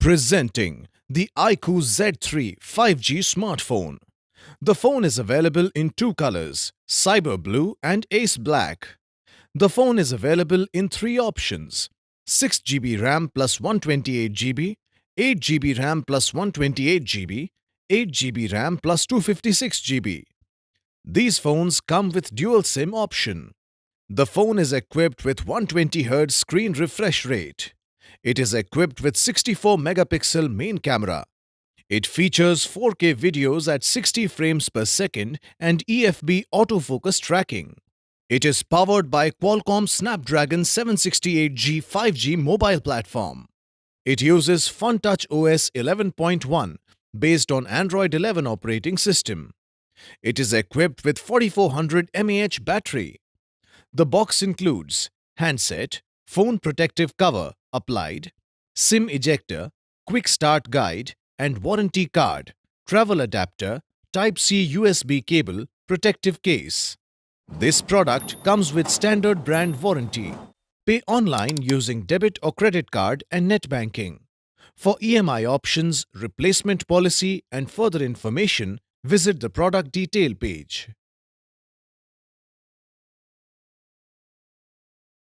Presenting the IQOO Z3 5G smartphone. The phone is available in two colors, Cyber Blue and Ace Black. The phone is available in three options: 6GB RAM plus 128GB, 8GB RAM plus 128GB, 8GB RAM plus 256GB. These phones come with dual SIM option. The phone is equipped with 120Hz screen refresh rate. It is equipped with 64-megapixel main camera. It features 4K videos at 60 frames per second and EFB autofocus tracking. It is powered by Qualcomm Snapdragon 768G 5G mobile platform. It uses FunTouch OS 11.1 based on Android 11 operating system. It is equipped with 4400 mAh battery. The box includes handset, phone protective cover applied, SIM ejector, quick start guide and warranty card, travel adapter, Type-C USB cable, protective case. This product comes with standard brand warranty. Pay online using debit or credit card and net banking. For EMI options, replacement policy and further information, visit the product detail page.